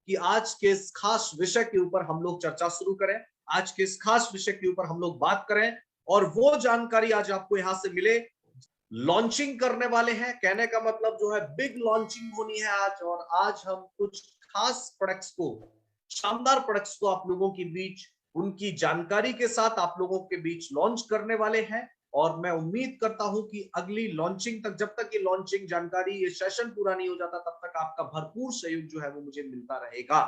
कि आज के इस खास विषय के ऊपर हम लोग चर्चा शुरू करें, आज के इस खास विषय के ऊपर हम लोग बात करें और वो जानकारी आज आपको यहां से मिले। लॉन्चिंग करने वाले हैं, कहने का मतलब जो है बिग लॉन्चिंग होनी है आज, और आज हम कुछ खास प्रोडक्ट्स को, शानदार प्रोडक्ट्स को आप लोगों के बीच उनकी जानकारी के साथ आप लोगों के बीच लॉन्च करने वाले हैं। और मैं उम्मीद करता हूं कि अगली लॉन्चिंग तक, जब तक ये लॉन्चिंग जानकारी, ये सेशन पूरा नहीं हो जाता, तब तक आपका भरपूर सहयोग जो है वो मुझे मिलता रहेगा।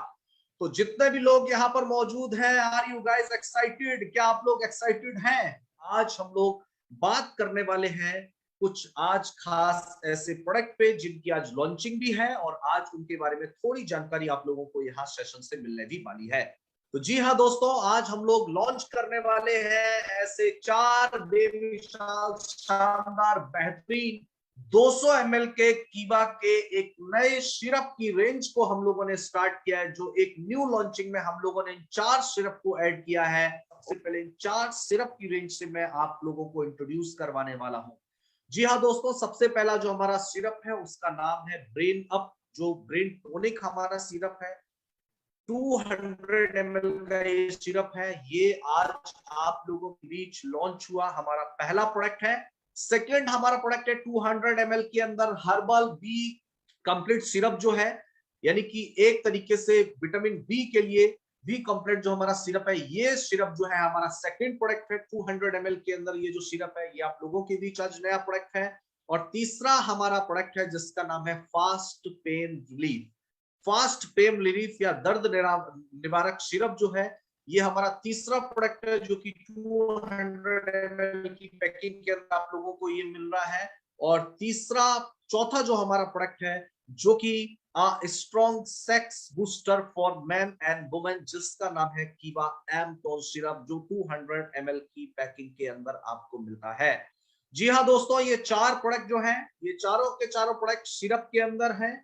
तो जितने भी लोग यहाँ पर मौजूद हैं, आर यू गाइस एक्साइटेड? क्या आप लोग एक्साइटेड हैं? आज हम लोग बात करने वाले हैं कुछ आज खास ऐसे प्रोडक्ट पे जिनकी आज लॉन्चिंग भी है और आज उनके बारे में थोड़ी जानकारी आप लोगों को यहाँ सेशन से मिलने भी वाली है। तो जी हाँ दोस्तों, आज हम लोग लॉन्च करने वाले हैं ऐसे 4 बेमिसाल शानदार बेहतरीन 200 ml के कीवा के एक नए सिरप की रेंज को हम लोगों ने स्टार्ट किया है, जो एक न्यू लॉन्चिंग में हम लोगों ने इन 4 सिरप को ऐड किया है। सबसे पहले इन 4 सिरप की रेंज से मैं आप लोगों को इंट्रोड्यूस करवाने वाला हूं। जी हाँ दोस्तों, सबसे पहला जो हमारा सिरप है उसका नाम है ब्रेन अप, जो ब्रेन टॉनिक हमारा सिरप है। 200 ml का ये सिरप है। ये आज आप लोगों के बीच लॉन्च हुआ हमारा पहला प्रोडक्ट है। सेकंड हमारा प्रोडक्ट है 200 ml के अंदर हर्बल बी कंप्लीट सिरप जो है, यानी कि एक तरीके से विटामिन बी के लिए बी कंप्लीट जो हमारा सिरप है, ये सिरप जो है हमारा सेकंड प्रोडक्ट है। 200 ml के अंदर ये जो सिरप है ये आप लोगों के बीच आज नया प्रोडक्ट है। और तीसरा हमारा प्रोडक्ट है जिसका नाम है fast pain relief. Fast pain relief या दर्द निवारक सिरप जो है, ये हमारा तीसरा प्रोडक्ट है जो कि 200 ml की पैकिंग के अंदर आप लोगों को ये मिल रहा है। और चौथा जो हमारा प्रोडक्ट है जो कि strong sex booster for man and women, जिसका नाम है कीवा एम टोन सिरप, जो 200 ml की पैकिंग के अंदर आपको मिलता है। जी हाँ दोस्तों, ये 4 प्रोडक्ट जो हैं, ये चारों के चारों प्रोडक्ट सिरप के अंदर हैं।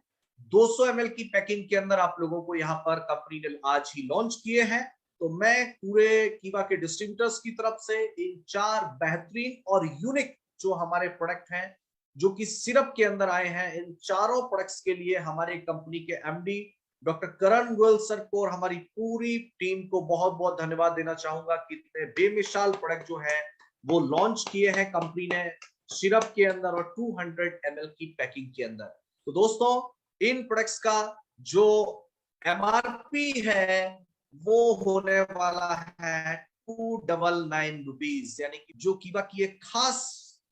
200 ml की पैकिंग के अंदर आप लोगों को यहाँ पर कंपनी ने आज ही लॉन्च किए हैं। तो मैं पूरे कीवा के डिस्ट्रीब्यूटर्स की तरफ से इन 4 बेहतरीन और यूनिक जो हमारे प्रोडक्ट हैं, जो कि सिरप के अंदर आए हैं, इन चारों प्रोडक्ट्स के लिए हमारे कंपनी के एमडी डॉक्टर करण गोयल सर को और हमारी पूरी टीम को बहुत बहुत धन्यवाद देना चाहूंगा कि इतने बेमिसाल प्रोडक्ट जो है वो लॉन्च किए हैं कंपनी ने सिरप के अंदर और 200 ml की पैकिंग के अंदर। तो दोस्तों, इन प्रोडक्ट्स का जो एमआरपी है वो होने वाला है 299 रुपीज, यानी कि जो कीवा की एक खास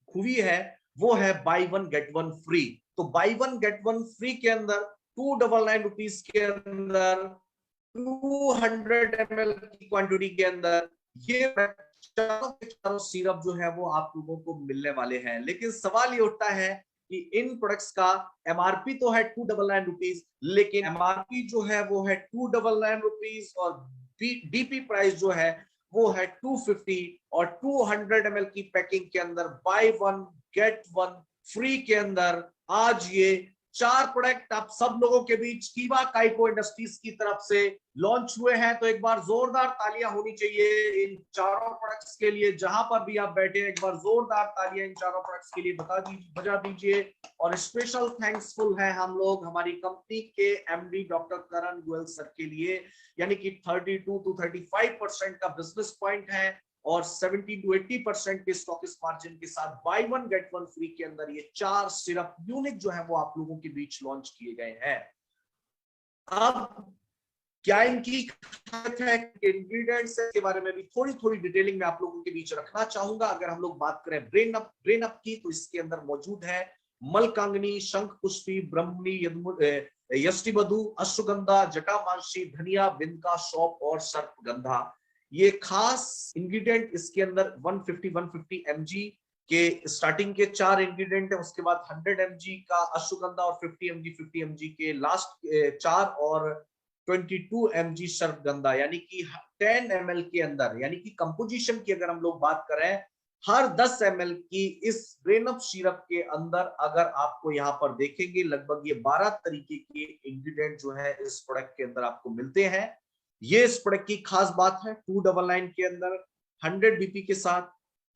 खूबी है वो है buy one get one free. तो buy one get one free के अंदर 299 रुपीज के अंदर 200 ml की क्वांटिटी के अंदर ये चारों के चारों सिरप जो है वो आप लोगों को मिलने वाले हैं। लेकिन सवाल ये उठता है कि इन प्रोडक्ट्स का एमआरपी तो है 299 रुपीज, लेकिन एमआरपी जो है वो है 299 रुपीज और डीपी प्राइस जो है वो है 250। और 200 ml की पैकिंग के अंदर by one get one free के अंदर आज ये 4 प्रोडक्ट आप सब लोगों के बीच कीवा काइको इंडस्ट्रीज की तरफ से लॉन्च हुए हैं। तो एक बार जोरदार तालियां होनी चाहिए इन चारों प्रोडक्ट्स के लिए। जहां पर भी आप बैठे हैं, एक बार जोरदार तालियां इन चारों प्रोडक्ट्स के लिए बजा दीजिए। और स्पेशल थैंक्सफुल है हम लोग हमारी कंपनी के एमडी डॉक्टर करण गोयल सर के लिए, यानी कि 32 to 35% का बिजनेस पॉइंट है और 70 to 80% के स्टॉकिस्ट मार्जिन के साथ by one get one free के अंदर ये 4 सिरप यूनिक जो है वो आप लोगों के बीच लॉन्च किए गए हैं। अब क्या इनकी इंग्रेडिएंट्स के बारे में भी थोड़ी थोड़ी डिटेलिंग में आप लोगों के बीच रखना चाहूंगा। अगर हम लोग बात करें ब्रेन अप की, तो इसके अंदर मौजूद है मलकांगनी, शंख पुष्पी, ब्रह्मणी, यष्टिमधु, अश्वगंधा, जटामांसी, धनिया, बिंका, सौंफ और सर्पगंधा। ये खास इंग्रेडिएंट इसके अंदर 150 mg के स्टार्टिंग के 4 इंग्रेडिएंट है। उसके बाद 100 mg का अश्वगंधा और 50 mg के लास्ट 4 और 22 mg सर्पगंधा, यानी कि 10 ml के अंदर, यानी कि कंपोजिशन की अगर हम लोग बात करें, हर 10 ml की इस ब्रेन अप सिरप के अंदर अगर आपको यहाँ पर देखेंगे लगभग ये 12 तरीके के इंग्रेडिएंट जो है इस प्रोडक्ट के अंदर आपको मिलते हैं। ये इस प्रोडक्ट की खास बात है। 299 के अंदर 100 बीपी के साथ,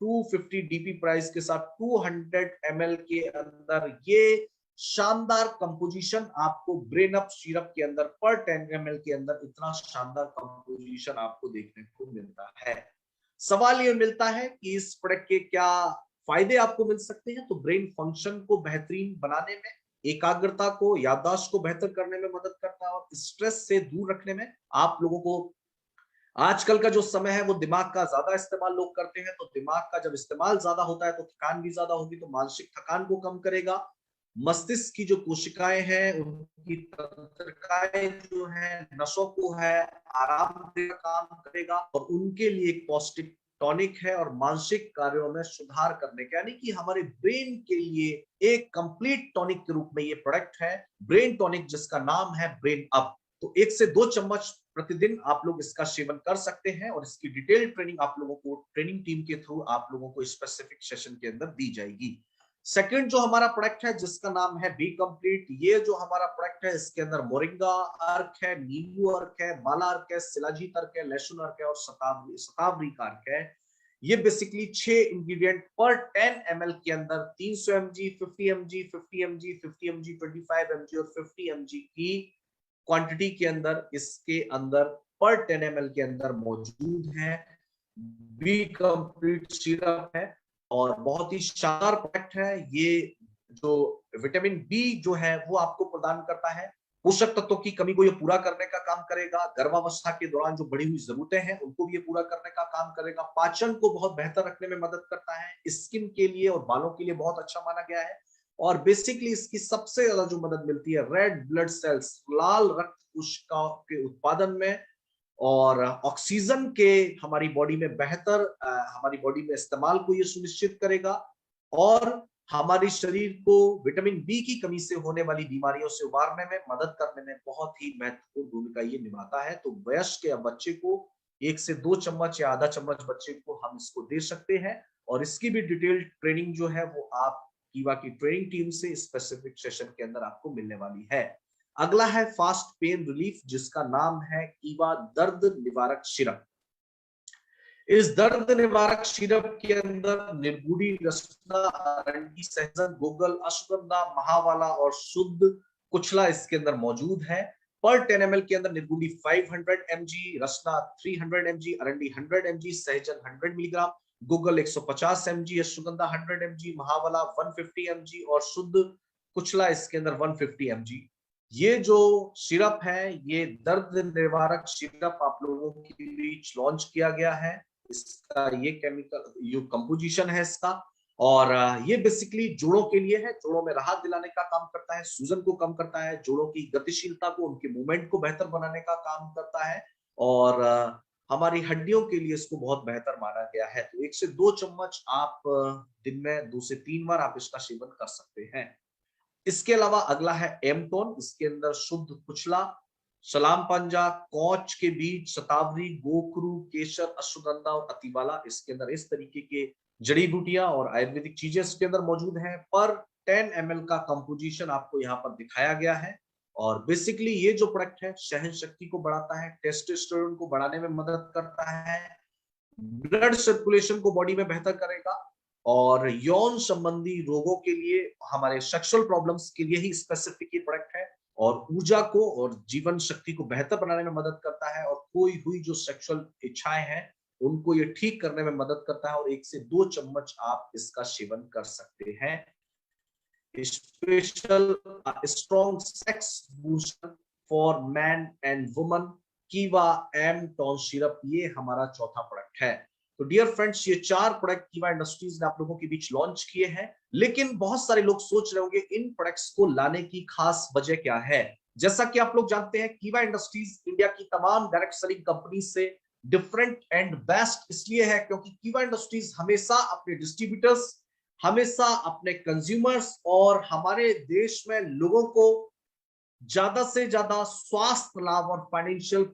250 डीपी प्राइस के साथ, 200 ml के अंदर ये शानदार कंपोजिशन आपको ब्रेन अप सिरप के अंदर पर 10 ml के अंदर इतना शानदार कंपोजिशन आपको देखने को मिलता है। सवाल ये मिलता है कि इस प्रोडक्ट के क्या फायदे आपको मिल सकते हैं। तो ब्रेन फंक्शन को बेहतरीन बनाने में, एकाग्रता को, याददाश्त को बेहतर करने में मदद करता है और स्ट्रेस से दूर रखने में। आप लोगों को आजकल का जो समय है वो दिमाग का ज्यादा इस्तेमाल लोग करते हैं, तो दिमाग का जब इस्तेमाल ज्यादा होता है तो थकान भी ज्यादा होगी, तो मानसिक थकान को कम करेगा। मस्तिष्क की जो कोशिकाएं हैं उनकी तंत्रिकाएं जो है, नसों को है आराम देगा, काम करेगा और उनके लिए एक पौष्टिक टॉनिक है और मानसिक कार्यों में सुधार करने का, यानी कि हमारे ब्रेन के लिए एक कंप्लीट टॉनिक के रूप में ये प्रोडक्ट है, ब्रेन टॉनिक, जिसका नाम है ब्रेन अप। तो 1 से 2 चम्मच प्रतिदिन आप लोग इसका सेवन कर सकते हैं और इसकी डिटेल ट्रेनिंग आप लोगों को ट्रेनिंग टीम के थ्रू आप लोगों को स्पेसिफिक सेशन के अंदर दी जाएगी। सेकंड जो हमारा प्रोडक्ट है जिसका नाम है बी कंप्लीट, ये जो हमारा प्रोडक्ट है इसके अंदर मोरिंगा अर्क है, नींबू अर्क है, माला अर्क है, शिलाजीत अर्क है, लहसुन अर्क है और शतावरी का अर्क है। ये बेसिकली 6 इंग्रेडिएंट पर 10 ml के अंदर 300 mg, 50 mg, 50 mg, 50 mg, 25 mg और 50 mg की क्वांटिटी के अंदर इसके अंदर पर 10 ml के अंदर मौजूद है। बी कंप्लीट सिरप है और बहुत ही शानदार प्रोडक्ट है। ये जो विटामिन बी जो है वो आपको प्रदान करता है, पोषक तत्वों की कमी को ये पूरा करने का काम करेगा, गर्भावस्था के दौरान जो बढ़ी हुई जरूरतें हैं उनको भी ये पूरा करने का काम करेगा, पाचन को बहुत बेहतर रखने में मदद करता है, स्किन के लिए और बालों के लिए बहुत अच्छा माना गया है और बेसिकली इसकी सबसे ज्यादा जो मदद मिलती है रेड ब्लड सेल्स, लाल रक्त कोशिकाओं के उत्पादन में और ऑक्सीजन के हमारी बॉडी में बेहतर हमारी बॉडी में इस्तेमाल को ये सुनिश्चित करेगा और हमारे शरीर को विटामिन बी की कमी से होने वाली बीमारियों से उबारने में मदद करने में बहुत ही महत्वपूर्ण भूमिका ये निभाता है। तो वयस्क या बच्चे को 1 से 2 चम्मच या आधा चम्मच बच्चे को हम इसको दे सकते हैं और इसकी भी डिटेल्ड ट्रेनिंग जो है वो आप कीवा की ट्रेनिंग टीम से स्पेसिफिक सेशन के अंदर आपको मिलने वाली है। अगला है फास्ट पेन रिलीफ जिसका नाम है कीवा दर्द निवारक सिरप। इस दर्द निवारक सिरप के अंदर निर्गुड़ी, रसना, अरंडी, सहजन, गुग्गल, अश्वगंधा, महावाला और शुद्ध कुचला इसके अंदर मौजूद है। पर 10 ml के अंदर निर्गुड़ी 500 mg, रसना 300 mg, अरंडी 100 mg, सहजन 100 मिलीग्राम, गुग्गल 150 mg, अश्वगंधा 100 mg, महावाला 150 mg और शुद्ध कुचला इसके अंदर 150 mg। ये जो सिरप है ये दर्द निवारक सिरप आप लोगों के बीच लॉन्च किया गया है। इसका ये केमिकल ये कंपोजिशन है इसका और ये बेसिकली जोड़ों के लिए है, जोड़ों में राहत दिलाने का काम करता है, सूजन को कम करता है, जोड़ों की गतिशीलता को, उनके मूवमेंट को बेहतर बनाने का काम करता है और हमारी हड्डियों के लिए इसको बहुत बेहतर माना गया है। तो 1 से 2 चम्मच आप दिन में 2 से 3 बार आप इसका सेवन कर सकते हैं। इसके अलावा अगला है एमटोन, इसके अंदर शुद्ध कुचला, सलाम पंजा, कौच के बीज, शतावरी, गोकरू, केसर, अश्वगंधा और अतिवाला, इसके अंदर इस तरीके के जड़ी बूटियां और आयुर्वेदिक चीजें इसके अंदर मौजूद हैं। पर 10 ml का कंपोजिशन आपको यहाँ पर दिखाया गया है और बेसिकली ये जो प्रोडक्ट है सहन शक्ति को बढ़ाता है, टेस्टोस्टेरोन को बढ़ाने में मदद करता है, ब्लड सर्कुलेशन को बॉडी में बेहतर करेगा और यौन संबंधी रोगों के लिए, हमारे सेक्सुअल प्रॉब्लम्स के लिए ही स्पेसिफिक ये प्रोडक्ट है और ऊर्जा को और जीवन शक्ति को बेहतर बनाने में मदद करता है और खोई हुई जो सेक्सुअल इच्छाएं हैं उनको ये ठीक करने में मदद करता है और 1 से 2 चम्मच आप इसका सेवन कर सकते हैं। Special strong sex booster for man and woman, कीवा एम टॉन सिरप, ये हमारा चौथा प्रोडक्ट है। तो डियर फ्रेंड्स, ये 4 प्रोडक्ट कीवा इंडस्ट्रीज ने आप लोगों के बीच लॉन्च किए हैं, लेकिन बहुत सारे लोग सोच रहे होंगे इन प्रोडक्ट्स को लाने की खास वजह क्या है। जैसा कि आप लोग जानते हैं कीवा इंडस्ट्रीज इंडिया की तमाम डायरेक्ट सेलिंग कंपनी से डिफरेंट एंड बेस्ट इसलिए है क्योंकि कीवा इंडस्ट्रीज हमेशा अपने डिस्ट्रीब्यूटर्स, हमेशा अपने कंज्यूमर्स और हमारे देश में लोगों को ज्यादा से ज्यादा स्वास्थ्य लाभ और फाइनेंशियल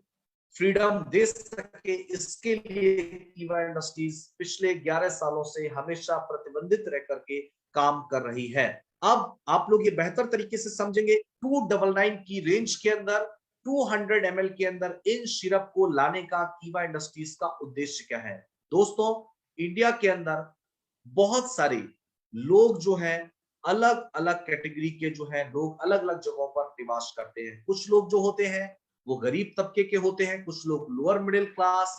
फ्रीडम दे सके, इसके लिए कीवा इंडस्ट्रीज पिछले 11 सालों से हमेशा प्रतिबंधित रह करके काम कर रही है। अब आप लोग ये बेहतर तरीके से समझेंगे 299 की रेंज के अंदर 200 ml के अंदर इन सिरप को लाने का कीवा इंडस्ट्रीज का उद्देश्य क्या है। दोस्तों, इंडिया के अंदर बहुत सारे लोग जो हैं अलग अलग कैटेगरी के जो है लोग अलग अलग जगहों पर निवास करते हैं। कुछ लोग जो होते हैं वो गरीब तबके के होते हैं, कुछ लोग lower middle class,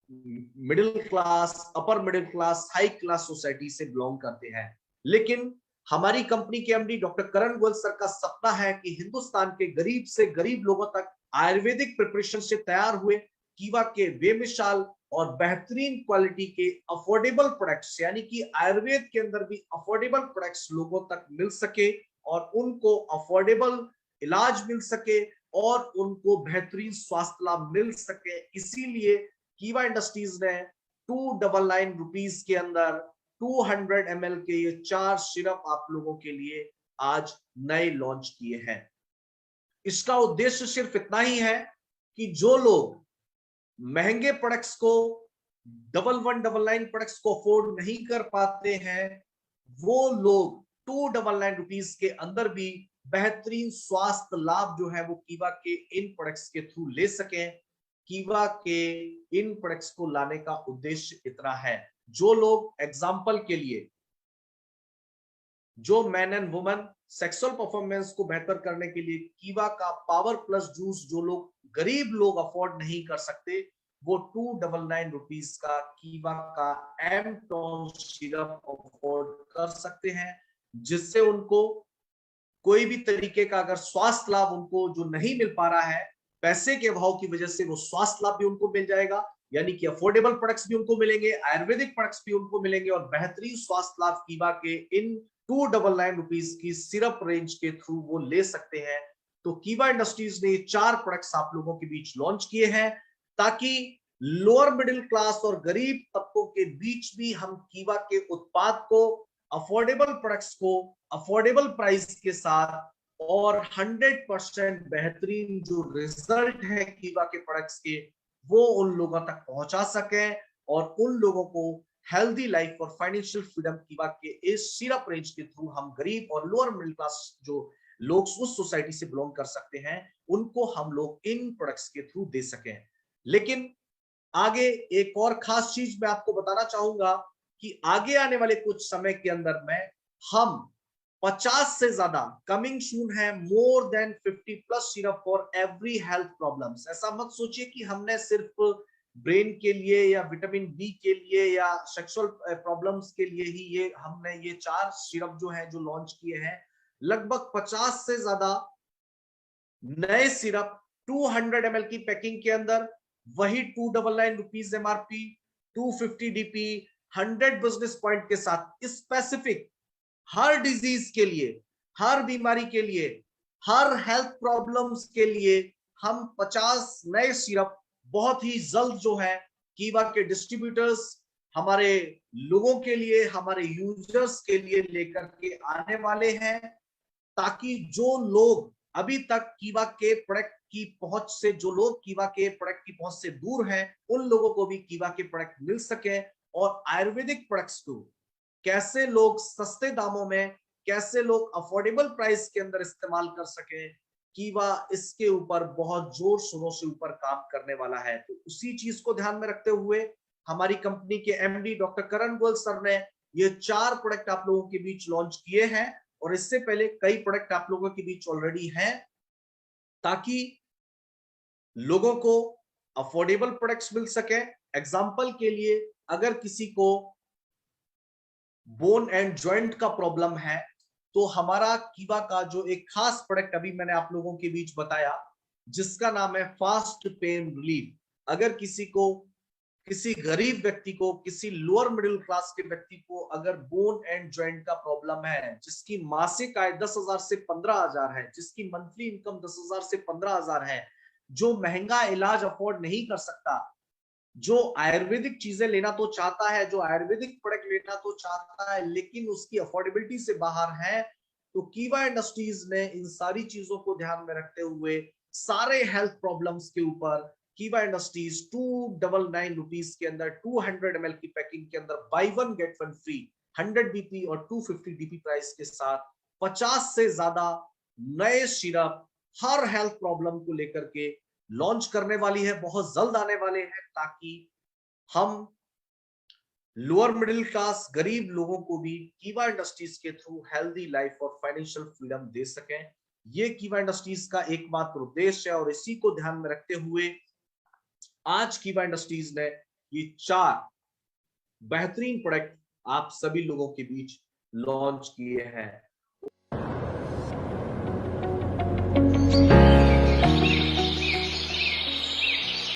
middle class, upper middle class, high class society से बिलोंग करते हैं। लेकिन हमारी कंपनी के एमडी डॉक्टर करण गोयल सर का सपना है कि हिंदुस्तान के गरीब से गरीब लोगों तक आयुर्वेदिक प्रिपरेशन से तैयार हुए कीवा के बेमिसाल और बेहतरीन क्वालिटी के अफोर्डेबल प्रोडक्ट्स, यानी कि आयुर्वेद के अंदर भी अफोर्डेबल प्रोडक्ट्स लोगों तक मिल सके और उनको अफोर्डेबल इलाज मिल सके और उनको बेहतरीन स्वास्थ्य लाभ मिल सके। इसीलिए कीवा इंडस्ट्रीज ने 299 रुपीज के अंदर 200 ml के ये 4 सिरप आप लोगों के लिए आज नए लॉन्च किए हैं। इसका उद्देश्य सिर्फ इतना ही है कि जो लोग महंगे प्रोडक्ट्स को 1199 प्रोडक्ट्स को अफोर्ड नहीं कर पाते हैं, वो लोग 299 रुपीज के अंदर भी बेहतरीन स्वास्थ्य लाभ जो है वो कीवा के इन प्रोडक्ट्स के थ्रू ले सकें। कीवा के इन प्रोडक्ट्स को लाने का उद्देश्य इतना है, जो लोग एग्जाम्पल के लिए जो man and woman sexual performance को बेहतर करने के लिए कीवा का पावर प्लस जूस जो लोग गरीब लोग अफोर्ड नहीं कर सकते, वो 299 रुपीज का कीवा का एम टोन सिरप अफोर्ड कर सकते हैं, जिससे उनको कोई भी तरीके का अगर स्वास्थ्य लाभ उनको जो नहीं मिल पा रहा है पैसे के अभाव की वजह से, वो स्वास्थ्य लाभ भी उनको मिल जाएगा। यानी कि अफोर्डेबल प्रोडक्ट्स भी उनको मिलेंगे, आयुर्वेदिक प्रोडक्ट्स भी उनको मिलेंगे और बेहतरीन स्वास्थ्य लाभ कीवा के इन 299 रुपीज की सिरप रेंज के थ्रू वो ले सकते हैं। तो कीवा इंडस्ट्रीज ने 4 प्रोडक्ट्स आप लोगों के बीच लॉन्च किए हैं, ताकि लोअर मिडिल क्लास और गरीब तबकों के बीच भी हम कीवा के उत्पाद को, अफोर्डेबल प्रोडक्ट्स को अफोर्डेबल प्राइस के साथ और 100% बेहतरीन जो रिजल्ट है कीवा के प्रोडक्ट्स के, वो उन लोगों तक पहुंचा सके और उन लोगों को हेल्दी लाइफ और फाइनेंशियल फ्रीडम कीवा के इस सिरप रेंज के थ्रू हम गरीब और लोअर मिडिल क्लास जो लोग उस सोसाइटी से बिलोंग कर सकते हैं, उनको हम लोग इन प्रोडक्ट्स के थ्रू दे सकें। लेकिन आगे एक और खास चीज मैं आपको बताना चाहूंगा कि आगे आने वाले कुछ समय के अंदर में हम 50 से ज्यादा, कमिंग सून है more than 50 plus syrup for every health problems. ऐसा मत सोचिए कि हमने सिर्फ ब्रेन के लिए या विटामिन बी के लिए या सेक्सुअल प्रॉब्लम्स के लिए ही ये हमने ये 4 सिरप जो है जो लॉन्च किए हैं। लगभग 50 से ज्यादा नए सिरप 200 ml की पैकिंग के अंदर, वही 299 rupees MRP, 250 DP, 100 business point के साथ स्पेसिफिक हर डिजीज के लिए, हर बीमारी के लिए, हर हेल्थ प्रॉब्लम्स के लिए हम 50 नए सिरप बहुत ही जल्द जो है कीवा के डिस्ट्रीब्यूटर्स हमारे लोगों के लिए, हमारे यूजर्स के लिए लेकर के आने वाले हैं, ताकि जो लोग अभी तक कीवा के प्रोडक्ट की पहुंच से, जो लोग कीवा के प्रोडक्ट की पहुंच से दूर हैं, उन लोगों को भी कीवा के प्रोडक्ट मिल सके और आयुर्वेदिक प्रोडक्ट्स को कैसे लोग सस्ते दामों में, कैसे लोग अफोर्डेबल प्राइस के अंदर इस्तेमाल कर सके, कीवा इसके ऊपर बहुत जोर शोरों से ऊपर काम करने वाला है। तो उसी चीज को ध्यान में रखते हुए हमारी कंपनी के एमडी डॉक्टर करण गोयल सर ने ये 4 प्रोडक्ट आप लोगों के बीच लॉन्च किए हैं और इससे पहले कई प्रोडक्ट आप लोगों के बीच ऑलरेडी हैं, ताकि लोगों को अफोर्डेबल प्रोडक्ट्स मिल सके। एग्जाम्पल के लिए, अगर किसी को बोन एंड जॉइंट का प्रॉब्लम है तो हमारा कीवा का जो एक खास प्रोडक्ट अभी मैंने आप लोगों के बीच बताया, जिसका नाम है फास्ट पेन रिलीफ, अगर किसी को, किसी गरीब व्यक्ति को, किसी लोअर मिडिल क्लास के व्यक्ति को अगर बोन एंड जॉइंट का प्रॉब्लम है, जिसकी मासिक आय 10,000 से 15,000 है, जिसकी मंथली इनकम 10,000 से 15,000 है, जो महंगा इलाज अफोर्ड नहीं कर सकता, जो आयुर्वेदिक चीजें लेना तो चाहता है, जो आयुर्वेदिक प्रोडक्ट लेना तो चाहता है, लेकिन उसकी अफोर्डेबिलिटी से बाहर है, तो कीवा इंडस्ट्रीज ने इन सारी चीजों को ध्यान में रखते हुए सारे हेल्थ प्रॉब्लम्स के ऊपर कीवा इंडस्ट्रीज 299 रुपीज के अंदर 200 ml की पैकिंग के अंदर by one get one free 100 DP और 250 डीपी प्राइस के साथ 50 से ज्यादा नए सिरप हर हेल्थ प्रॉब्लम को लेकर के लॉन्च करने वाली है, बहुत जल्द आने वाले हैं, ताकि हम लोअर मिडिल क्लास गरीब लोगों को भी कीवा इंडस्ट्रीज के थ्रू हेल्दी लाइफ और फाइनेंशियल फ्रीडम दे सकें। ये कीवा इंडस्ट्रीज का एकमात्र उद्देश्य है और इसी को ध्यान में रखते हुए आज कीवा इंडस्ट्रीज ने ये 4 बेहतरीन प्रोडक्ट आप सभी लोगों के बीच लॉन्च किए हैं।